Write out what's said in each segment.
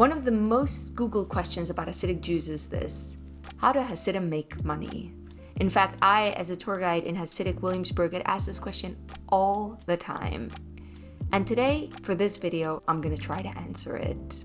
One of the most Googled questions about Hasidic Jews is this: how do Hasidim make money? In fact, I, as a tour guide in Hasidic Williamsburg, get asked this question all the time. And today, for this video, I'm going to try to answer it.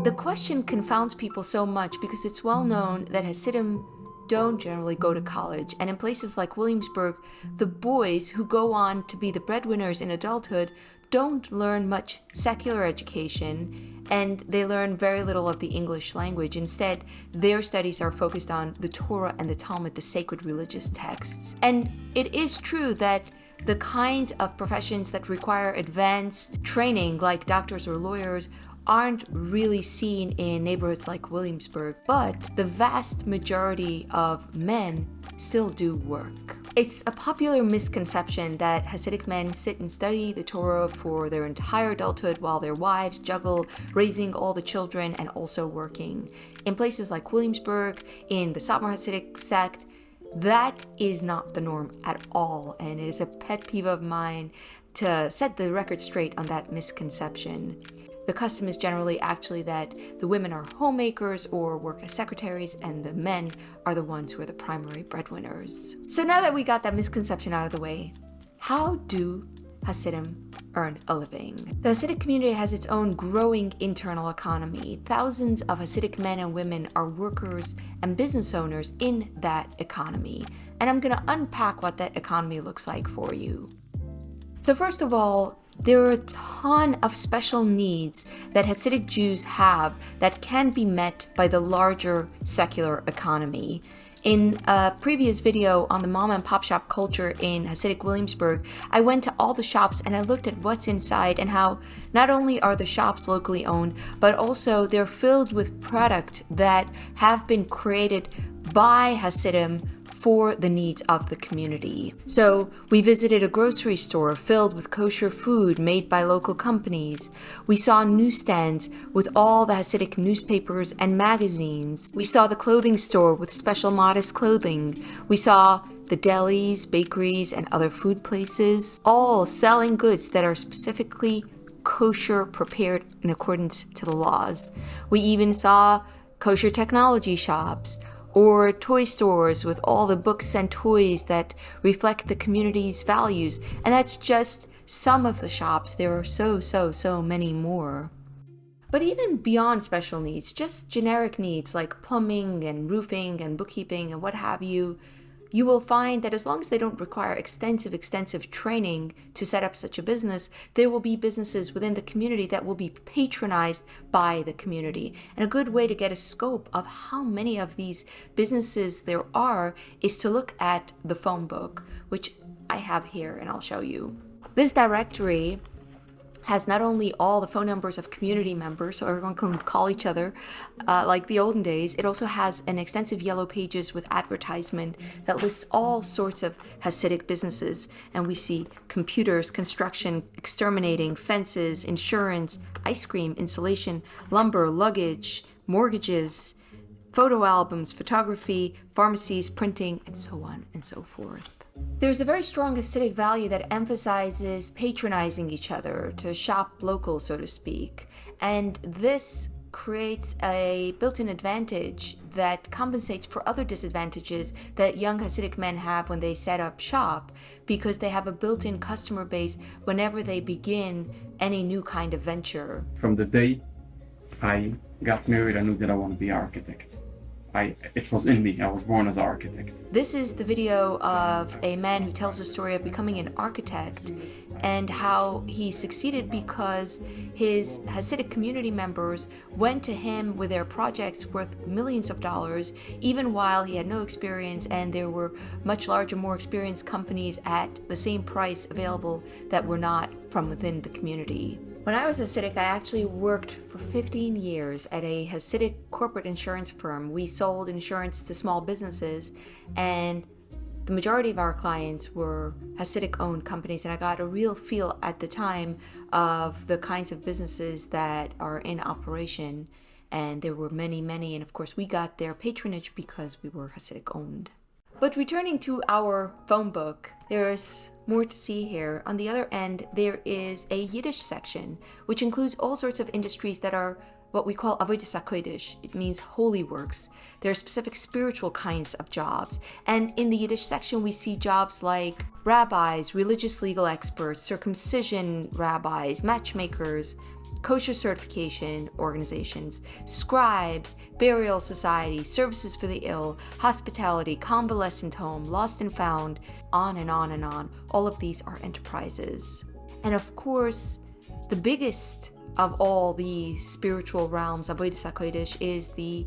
The question confounds people so much because it's well known that Hasidim don't generally go to college, and in places like Williamsburg, the boys who go on to be the breadwinners in adulthood don't learn much secular education, and they learn very little of the English language. Instead, their studies are focused on the Torah and the Talmud, the sacred religious texts. And it is true that the kinds of professions that require advanced training, like doctors or lawyers, aren't really seen in neighborhoods like Williamsburg, but the vast majority of men still do work. It's a popular misconception that Hasidic men sit and study the Torah for their entire adulthood while their wives juggle raising all the children and also working. In places like Williamsburg, in the Satmar Hasidic sect, that is not the norm at all, and it is a pet peeve of mine to set the record straight on that misconception. The custom is generally actually that the women are homemakers or work as secretaries, and the men are the ones who are the primary breadwinners. So now that we got that misconception out of the way, how do Hasidim earn a living? The Hasidic community has its own growing internal economy. Thousands of Hasidic men and women are workers and business owners in that economy, and I'm going to unpack what that economy looks like for you. So first of all, there are a ton of special needs that Hasidic Jews have that can be met by the larger secular economy. In a previous video on the mom and pop shop culture in Hasidic Williamsburg, I went to all the shops and I looked at what's inside and how not only are the shops locally owned, but also they're filled with product that have been created by Hasidim for the needs of the community. So we visited a grocery store filled with kosher food made by local companies. We saw newsstands with all the Hasidic newspapers and magazines. We saw the clothing store with special modest clothing. We saw the delis, bakeries, and other food places, all selling goods that are specifically kosher, prepared in accordance to the laws. We even saw kosher technology shops, or toy stores with all the books and toys that reflect the community's values. And that's just some of the shops. There are so many more. But even beyond special needs, just generic needs like plumbing and roofing and bookkeeping and what have you, you will find that as long as they don't require extensive training to set up such a business, there will be businesses within the community that will be patronized by the community. And a good way to get a scope of how many of these businesses there are is to look at the phone book, which I have here and I'll show you. This directory has not only all the phone numbers of community members, so everyone can call each other like the olden days. It also has an extensive yellow pages with advertisement that lists all sorts of Hasidic businesses. And we see computers, construction, exterminating, fences, insurance, ice cream, insulation, lumber, luggage, mortgages, photo albums, photography, pharmacies, printing, and so on and so forth. There's a very strong Hasidic value that emphasizes patronizing each other, to shop local, so to speak. And this creates a built-in advantage that compensates for other disadvantages that young Hasidic men have when they set up shop, because they have a built-in customer base whenever they begin any new kind of venture. From the day I got married, I knew that I want to be an architect. It was in me. I was born as an architect. This is the video of a man who tells the story of becoming an architect and how he succeeded because his Hasidic community members went to him with their projects worth millions of dollars, even while he had no experience, and there were much larger, more experienced companies at the same price available that were not from within the community. When I was Hasidic, I actually worked for 15 years at a Hasidic corporate insurance firm. We sold insurance to small businesses, and the majority of our clients were Hasidic-owned companies, and I got a real feel at the time of the kinds of businesses that are in operation, and there were many, and of course we got their patronage because we were Hasidic-owned. But returning to our phone book, there's more to see here. On the other end, there is a Yiddish section, which includes all sorts of industries that are what we call avodas hakodesh. It means holy works. There are specific spiritual kinds of jobs. And in the Yiddish section, we see jobs like rabbis, religious legal experts, circumcision rabbis, matchmakers, kosher certification organizations, scribes, burial societies, services for the ill, hospitality, convalescent home, lost and found, on and on and on. All of these are enterprises. And of course, the biggest of all the spiritual realms of avodas hakodesh is the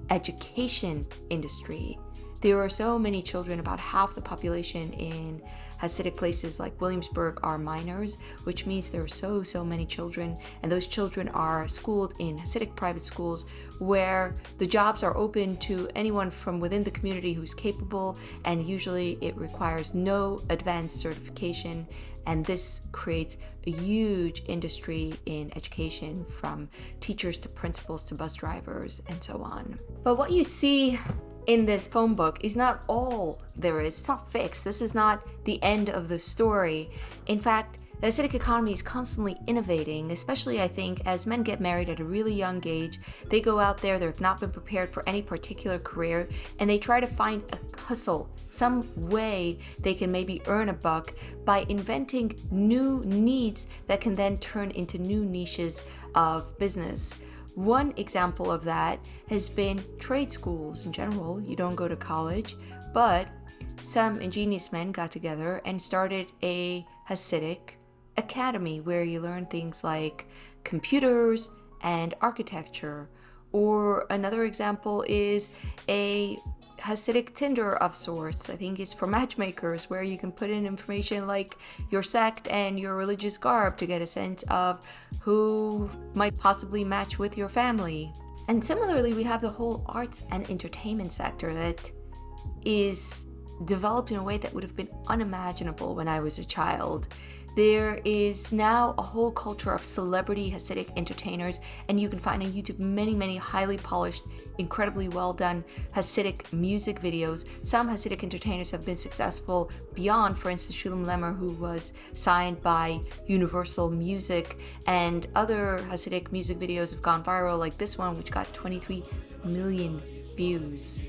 education industry. There are so many children, about half the population in Hasidic places like Williamsburg are minors, which means there are so many children, and those children are schooled in Hasidic private schools where the jobs are open to anyone from within the community who's capable, and usually it requires no advanced certification, and this creates a huge industry in education, from teachers to principals to bus drivers and so on. But what you see in this phone book is not all there is. It's not fixed. This is not the end of the story. In fact, the Hasidic economy is constantly innovating, especially I think as men get married at a really young age. They go out there, they've not been prepared for any particular career, and they try to find a hustle, some way they can maybe earn a buck by inventing new needs that can then turn into new niches of business. One example of that has been trade schools. In general, you don't go to college, but some ingenious men got together and started a Hasidic academy where you learn things like computers and architecture. Or another example is a Hasidic Tinder of sorts. I think it's for matchmakers, where you can put in information like your sect and your religious garb to get a sense of who might possibly match with your family. And similarly, we have the whole arts and entertainment sector that is developed in a way that would have been unimaginable when I was a child. There is now a whole culture of celebrity Hasidic entertainers, and you can find on YouTube many highly polished, incredibly well done Hasidic music videos. Some Hasidic entertainers have been successful beyond, for instance, Shulam Lemmer, who was signed by Universal Music, and other Hasidic music videos have gone viral, like this one, which got 23 million views.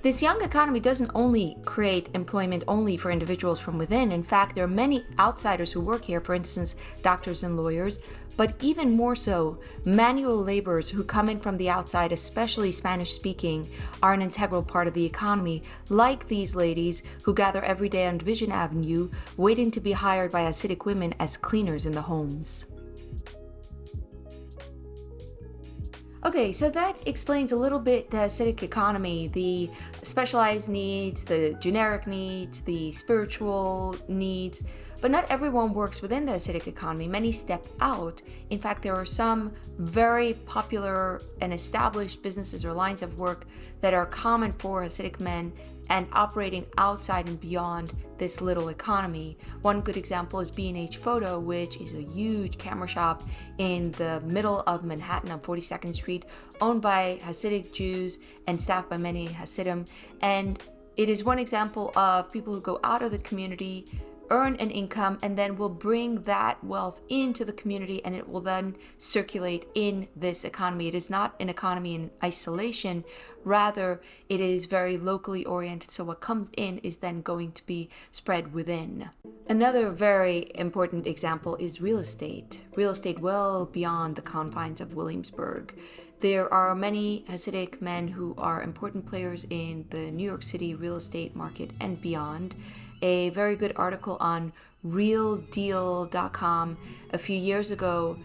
This young economy doesn't only create employment only for individuals from within. In fact, there are many outsiders who work here, for instance, doctors and lawyers, but even more so, manual laborers who come in from the outside, especially Spanish-speaking, are an integral part of the economy, like these ladies who gather every day on Division Avenue, waiting to be hired by Hasidic women as cleaners in the homes. Okay, so that explains a little bit the Hasidic economy, the specialized needs, the generic needs, the spiritual needs, but not everyone works within the Hasidic economy. Many step out. In fact, there are some very popular and established businesses or lines of work that are common for Hasidic men and operating outside and beyond this little economy. One good example is B&H Photo, which is a huge camera shop in the middle of Manhattan on 42nd Street, owned by Hasidic Jews and staffed by many Hasidim. And it is one example of people who go out of the community, earn an income, and then will bring that wealth into the community, and it will then circulate in this economy. It is not an economy in isolation, rather it is very locally oriented, so what comes in is then going to be spread within. Another very important example is real estate well beyond the confines of Williamsburg. There are many Hasidic men who are important players in the New York City real estate market and beyond. A very good article on realdeal.com a few years ago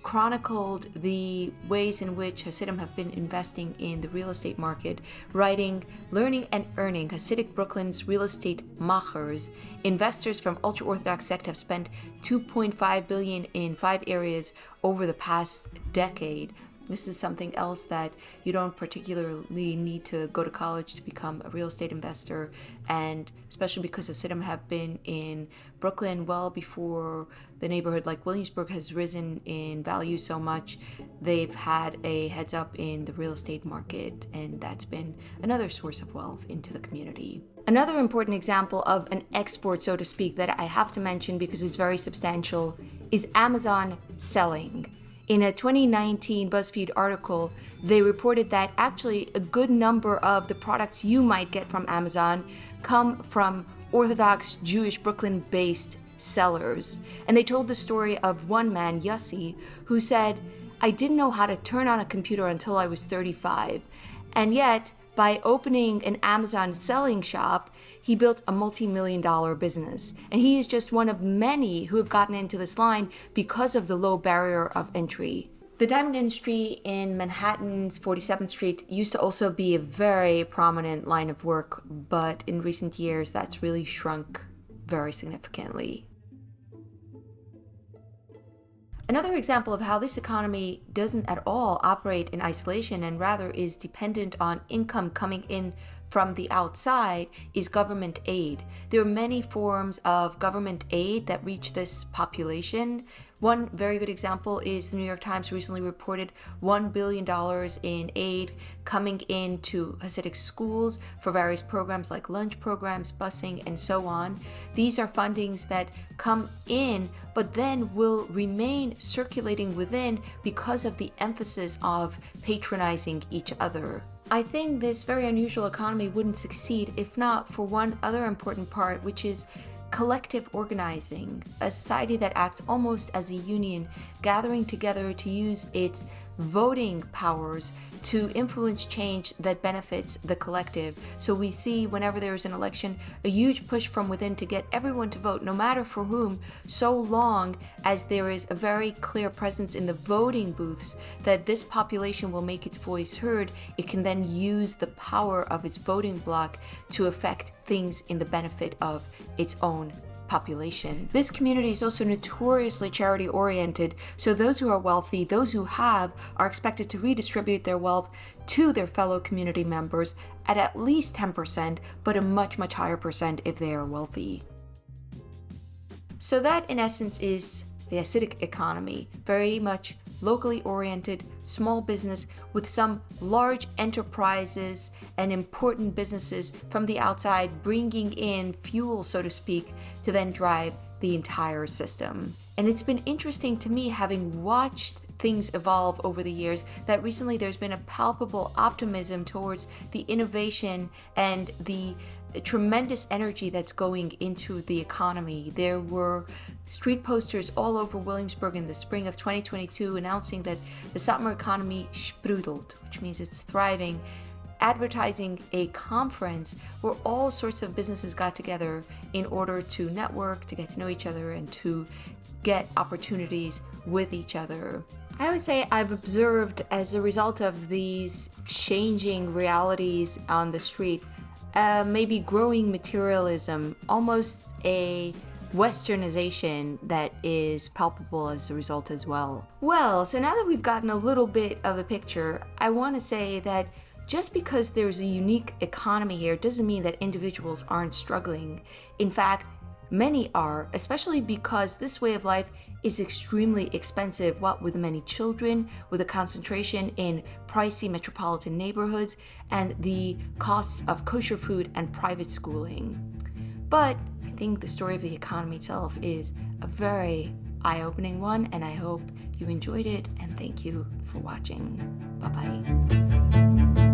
chronicled the ways in which Hasidim have been investing in the real estate market, writing, "Learning and Earning, Hasidic Brooklyn's Real Estate Machers. Investors from ultra-Orthodox sect have spent $2.5 billion in 5 areas over the past decade." This is something else that you don't particularly need to go to college to become a real estate investor, and especially because Hasidim have been in Brooklyn well before the neighborhood like Williamsburg has risen in value so much. They've had a heads up in the real estate market, and that's been another source of wealth into the community. Another important example of an export, so to speak, that I have to mention because it's very substantial is Amazon selling. In a 2019 BuzzFeed article, they reported that actually a good number of the products you might get from Amazon come from Orthodox Jewish Brooklyn-based sellers. And they told the story of one man, Yossi, who said, "I didn't know how to turn on a computer until I was 35. And yet, by opening an Amazon selling shop, he built a multi-million-dollar business." And he is just one of many who have gotten into this line because of the low barrier of entry. The diamond industry in Manhattan's 47th Street used to also be a very prominent line of work, but in recent years, that's really shrunk very significantly. Another example of how this economy doesn't at all operate in isolation and rather is dependent on income coming in from the outside is government aid. There are many forms of government aid that reach this population. One very good example is the New York Times recently reported $1 billion in aid coming into Hasidic schools for various programs like lunch programs, busing, and so on. These are fundings that come in, but then will remain circulating within because of the emphasis of patronizing each other. I think this very unusual economy wouldn't succeed if not for one other important part, which is collective organizing, a society that acts almost as a union, gathering together to use its voting powers to influence change that benefits the collective. So we see whenever there is an election, a huge push from within to get everyone to vote, no matter for whom, so long as there is a very clear presence in the voting booths that this population will make its voice heard. It can then use the power of its voting bloc to affect things in the benefit of its own population. This community is also notoriously charity oriented, so those who are wealthy, those who have, are expected to redistribute their wealth to their fellow community members at least 10%, but a much, much higher percent if they are wealthy. So that in essence is the Hasidic economy, very much locally oriented, small business with some large enterprises and important businesses from the outside bringing in fuel, so to speak, to then drive the entire system. And it's been interesting to me, having watched things evolve over the years, that recently there's been a palpable optimism towards the innovation and the tremendous energy that's going into the economy. There were street posters all over Williamsburg in the spring of 2022 announcing that the summer economy sprudelt, which means it's thriving, advertising a conference where all sorts of businesses got together in order to network, to get to know each other, and to get opportunities with each other. I would say I've observed, as a result of these changing realities on the street, maybe growing materialism, almost a westernization that is palpable as a result as well. Well, so now that we've gotten a little bit of the picture, I want to say that just because there's a unique economy here doesn't mean that individuals aren't struggling. In fact, many are, especially because this way of life is extremely expensive, what with many children, with a concentration in pricey metropolitan neighborhoods, and the costs of kosher food and private schooling. But I think the story of the economy itself is a very eye-opening one, and I hope you enjoyed it, and thank you for watching. Bye-bye.